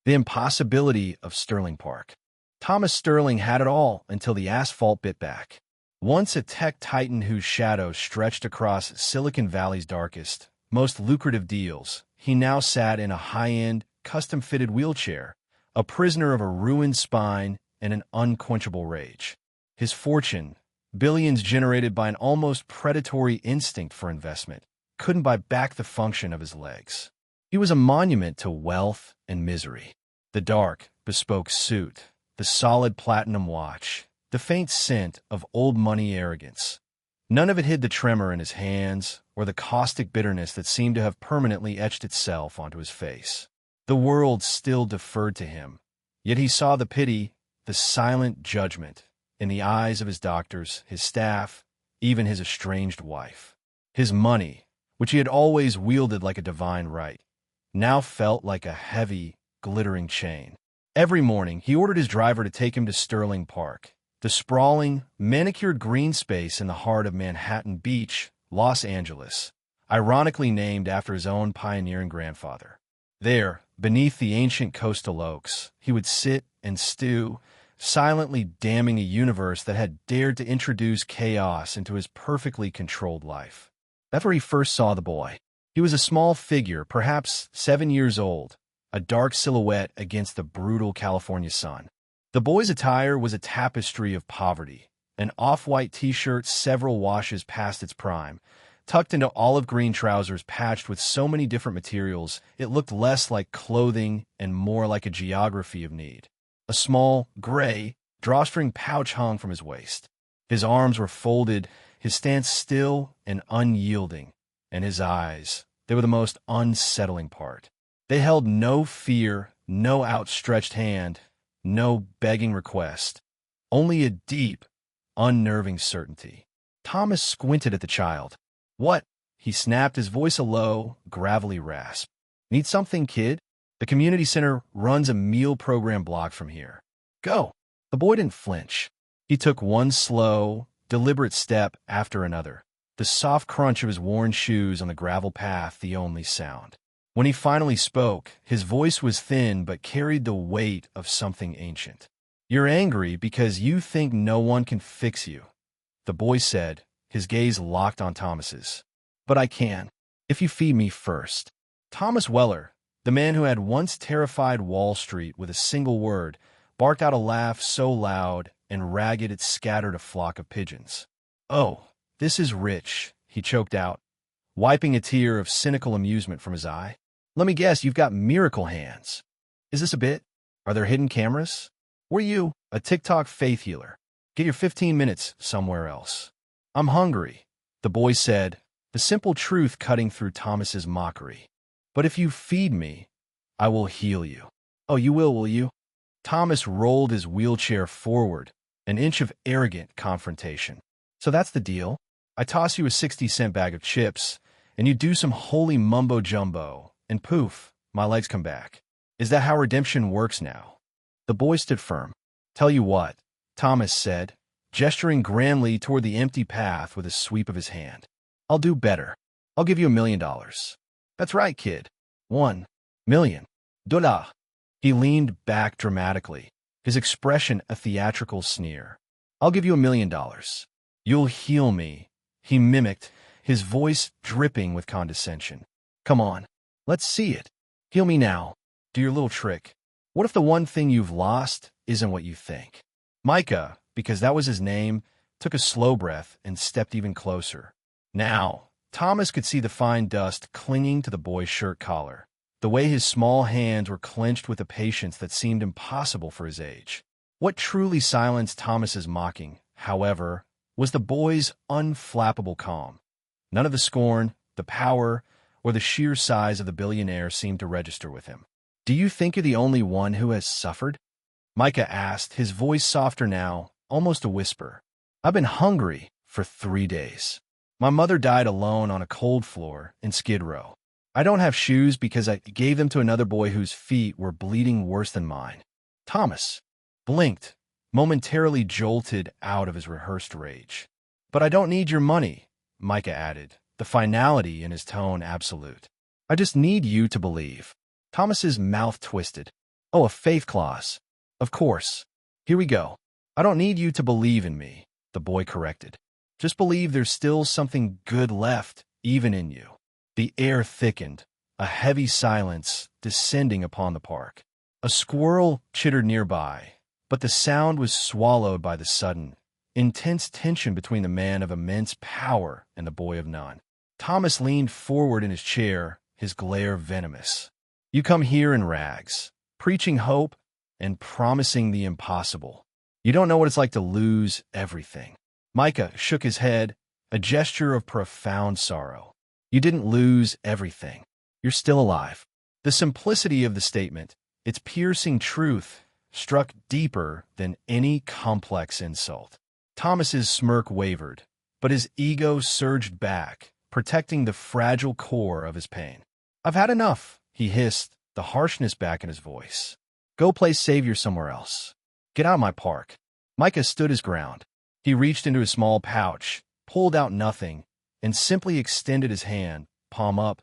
The impossibility of Sterling Park. Thomas Sterling had it all until the asphalt bit back. Once a tech titan whose shadow stretched across Silicon Valley's darkest, most lucrative deals, he now sat in a high-end, custom-fitted wheelchair, a prisoner of a ruined spine and an unquenchable rage. His fortune, billions generated by an almost predatory instinct for investment, couldn't buy back the function of his legs. He was a monument to wealth and misery. The dark, bespoke suit, the solid platinum watch, the faint scent of old money arrogance. None of it hid the tremor in his hands or the caustic bitterness that seemed to have permanently etched itself onto his face. The world still deferred to him, yet he saw the pity, the silent judgment, in the eyes of his doctors, his staff, even his estranged wife. His money, which he had always wielded like a divine right, now felt like a heavy, glittering chain. Every morning, he ordered his driver to take him to Sterling Park, the sprawling, manicured green space in the heart of Manhattan Beach, Los Angeles, ironically named after his own pioneering grandfather. There, beneath the ancient coastal oaks, he would sit and stew, silently damning a universe that had dared to introduce chaos into his perfectly controlled life. That's where he first saw the boy. He was a small figure, perhaps 7 years old, a dark silhouette against the brutal California sun. The boy's attire was a tapestry of poverty, an off-white t-shirt several washes past its prime, tucked into olive green trousers patched with so many different materials it looked less like clothing and more like a geography of need. A small, gray, drawstring pouch hung from his waist. His arms were folded, his stance still and unyielding, and his eyes, they were the most unsettling part. They held no fear, no outstretched hand, no begging request, only a deep, unnerving certainty. Thomas squinted at the child. "What?" He snapped, his voice a low, gravelly rasp. "Need something, kid? The community center runs a meal program block from here. Go." The boy didn't flinch. He took one slow, deliberate step after another, the soft crunch of his worn shoes on the gravel path the only sound. When he finally spoke, his voice was thin but carried the weight of something ancient. "You're angry because you think no one can fix you," the boy said, his gaze locked on Thomas's. "But I can, if you feed me first." Thomas Weller, the man who had once terrified Wall Street with a single word, barked out a laugh so loud and ragged it scattered a flock of pigeons. "Oh, this is rich," he choked out, wiping a tear of cynical amusement from his eye. "Let me guess, you've got miracle hands. Is this a bit? Are there hidden cameras? Were you a TikTok faith healer? Get your 15 minutes somewhere else." "I'm hungry," the boy said, the simple truth cutting through Thomas's mockery. "But if you feed me, I will heal you." "Oh, you will you?" Thomas rolled his wheelchair forward, an inch of arrogant confrontation. "So that's the deal? I toss you a 60-cent bag of chips, and you do some holy mumbo-jumbo, and poof, my legs come back. Is that how redemption works now?" The boy stood firm. "Tell you what," Thomas said, gesturing grandly toward the empty path with a sweep of his hand. "I'll do better. I'll give you $1 million. That's right, kid. $1 million. He leaned back dramatically, his expression a theatrical sneer. "I'll give you $1 million. You'll heal me," he mimicked, his voice dripping with condescension. "Come on, let's see it. Heal me now. Do your little trick. What if the one thing you've lost isn't what you think?" Micah, because that was his name, took a slow breath and stepped even closer. Now, Thomas could see the fine dust clinging to the boy's shirt collar, the way his small hands were clenched with a patience that seemed impossible for his age. What truly silenced Thomas's mocking, however, was the boy's unflappable calm. None of the scorn, the power, or the sheer size of the billionaire seemed to register with him. "Do you think you're the only one who has suffered?" Micah asked, his voice softer now, almost a whisper. "I've been hungry for 3 days. My mother died alone on a cold floor in Skid Row. I don't have shoes because I gave them to another boy whose feet were bleeding worse than mine." Thomas blinked, momentarily jolted out of his rehearsed rage. "But I don't need your money," Micah added, the finality in his tone absolute. "I just need you to believe." Thomas's mouth twisted. Oh, a faith clause. Of course. Here we go. I don't need you to believe in me, the boy corrected. Just believe there's still something good left, even in you. The air thickened, a heavy silence descending upon the park. A squirrel chittered nearby, but the sound was swallowed by the sudden, intense tension between the man of immense power and the boy of none. Thomas leaned forward in his chair, his glare venomous. You come here in rags, preaching hope and promising the impossible. You don't know what it's like to lose everything. Micah shook his head, a gesture of profound sorrow. You didn't lose everything. You're still alive. The simplicity of the statement, its piercing truth, struck deeper than any complex insult. Thomas's smirk wavered, but his ego surged back, protecting the fragile core of his pain. I've had enough, he hissed, the harshness back in his voice. Go play savior somewhere else. Get out of my park. Micah stood his ground. He reached into his small pouch, pulled out nothing, and simply extended his hand, palm up,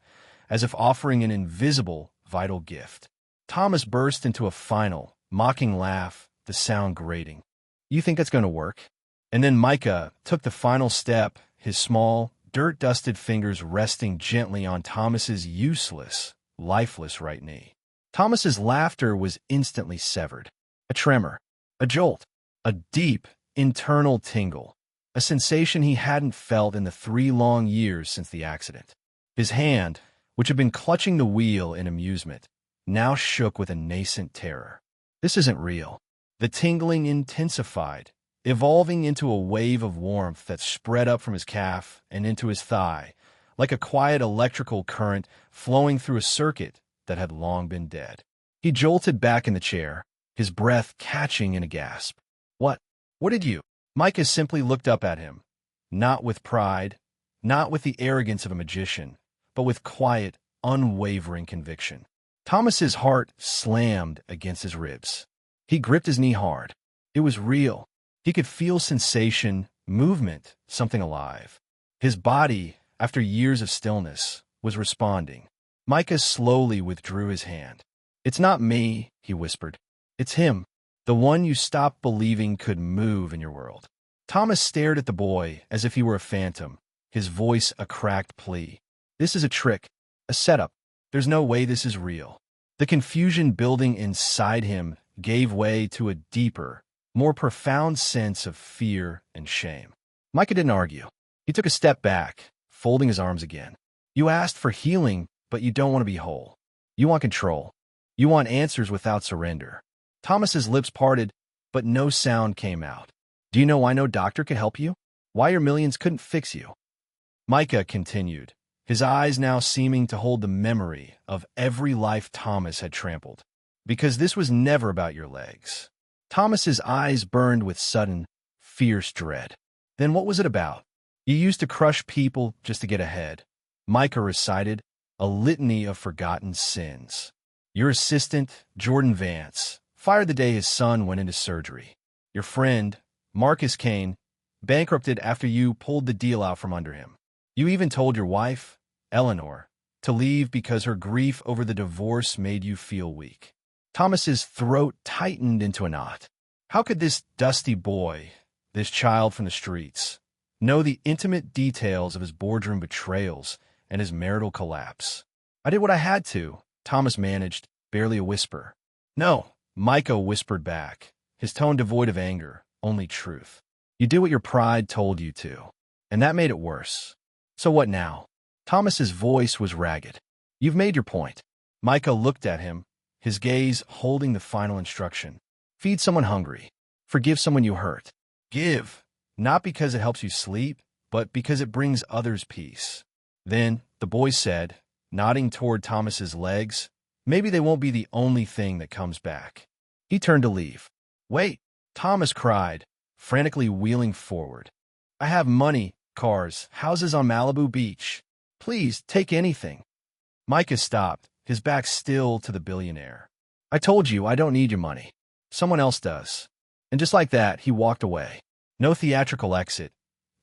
as if offering an invisible, vital gift. Thomas burst into a final, mocking laugh, the sound grating. You think that's going to work? And then Micah took the final step, his small, dirt-dusted fingers resting gently on Thomas's useless, lifeless right knee. Thomas's laughter was instantly severed. A tremor, a jolt, a deep, internal tingle, a sensation he hadn't felt in the 3 long years since the accident. His hand, which had been clutching the wheel in amusement, now shook with a nascent terror. This isn't real. The tingling intensified, evolving into a wave of warmth that spread up from his calf and into his thigh, like a quiet electrical current flowing through a circuit that had long been dead. He jolted back in the chair, his breath catching in a gasp. What did you? Micah simply looked up at him, not with pride, not with the arrogance of a magician, but with quiet, unwavering conviction. Thomas's heart slammed against his ribs. He gripped his knee hard. It was real. He could feel sensation, movement, something alive. His body, after years of stillness, was responding. Micah slowly withdrew his hand. It's not me, he whispered. It's him, the one you stopped believing could move in your world. Thomas stared at the boy as if he were a phantom, his voice a cracked plea. This is a trick, a setup. There's no way this is real. The confusion building inside him gave way to a deeper, more profound sense of fear and shame. Micah didn't argue. He took a step back, folding his arms again. You asked for healing, but you don't want to be whole. You want control. You want answers without surrender. Thomas's lips parted, but no sound came out. Do you know why no doctor could help you? Why your millions couldn't fix you? Micah continued, his eyes now seeming to hold the memory of every life Thomas had trampled. Because this was never about your legs. Thomas's eyes burned with sudden, fierce dread. Then what was it about? You used to crush people just to get ahead. Micah recited a litany of forgotten sins. Your assistant, Jordan Vance, fired the day his son went into surgery. Your friend, Marcus Kane, bankrupted after you pulled the deal out from under him. You even told your wife, Eleanor, to leave because her grief over the divorce made you feel weak. Thomas's throat tightened into a knot. How could this dusty boy, this child from the streets, know the intimate details of his boardroom betrayals and his marital collapse? I did what I had to, Thomas managed, barely a whisper. No, Micah whispered back, his tone devoid of anger, only truth. You did what your pride told you to, and that made it worse. So what now? Thomas's voice was ragged. You've made your point. Micah looked at him, his gaze holding the final instruction. Feed someone hungry. Forgive someone you hurt. Give, not because it helps you sleep, but because it brings others peace. Then, the boy said, nodding toward Thomas's legs, maybe they won't be the only thing that comes back. He turned to leave. Wait, Thomas cried, frantically wheeling forward. I have money, cars, houses on Malibu Beach. Please, take anything. Micah stopped, his back still to the billionaire. I told you I don't need your money. Someone else does. And just like that, he walked away. No theatrical exit,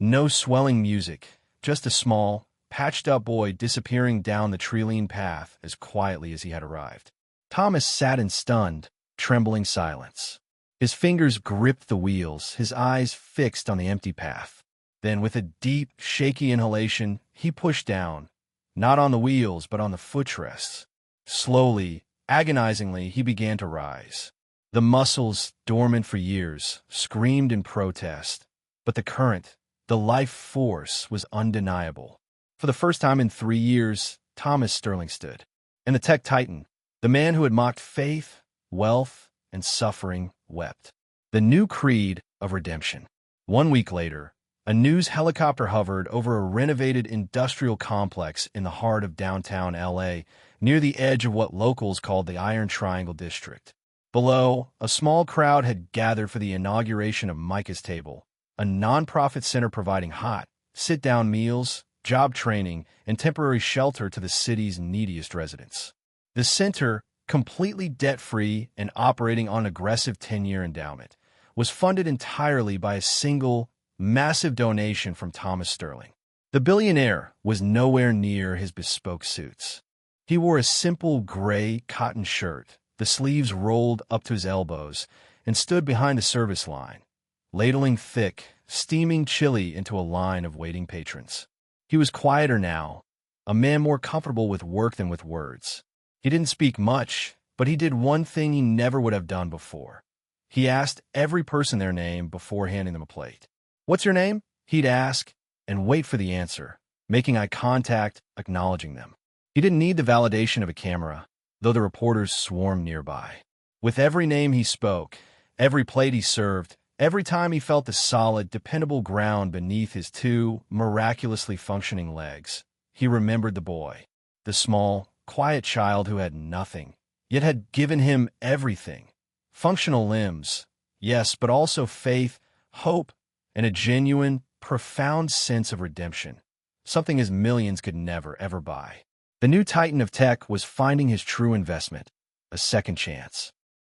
no swelling music, just a small, patched-up boy disappearing down the tree-lean path as quietly as he had arrived. Thomas sat in stunned, trembling silence. His fingers gripped the wheels, his eyes fixed on the empty path. Then, with a deep, shaky inhalation, he pushed down, not on the wheels, but on the footrests. Slowly, agonizingly, he began to rise. The muscles, dormant for years, screamed in protest, but the current, the life force, was undeniable. For the first time in 3 years, Thomas Sterling stood. And the tech titan, the man who had mocked faith, wealth, and suffering, wept. The new creed of redemption. 1 week later, a news helicopter hovered over a renovated industrial complex in the heart of downtown L.A., near the edge of what locals called the Iron Triangle District. Below, a small crowd had gathered for the inauguration of Micah's Table, a nonprofit center providing hot, sit-down meals, job training, and temporary shelter to the city's neediest residents. The center, completely debt-free and operating on an aggressive 10-year endowment, was funded entirely by a single, massive donation from Thomas Sterling. The billionaire was nowhere near his bespoke suits. He wore a simple gray cotton shirt, the sleeves rolled up to his elbows, and stood behind the service line, ladling thick, steaming chili into a line of waiting patrons. He was quieter now, a man more comfortable with work than with words. He didn't speak much, but he did one thing he never would have done before. He asked every person their name before handing them a plate. "What's your name?" he'd ask, and wait for the answer, making eye contact, acknowledging them. He didn't need the validation of a camera, though the reporters swarmed nearby. With every name he spoke, every plate he served, every time he felt the solid, dependable ground beneath his 2 miraculously functioning legs, he remembered the boy, the small, quiet child who had nothing, yet had given him everything. Functional limbs, yes, but also faith, hope, and a genuine, profound sense of redemption, something his millions could never, ever buy. The new titan of tech was finding his true investment, a second chance.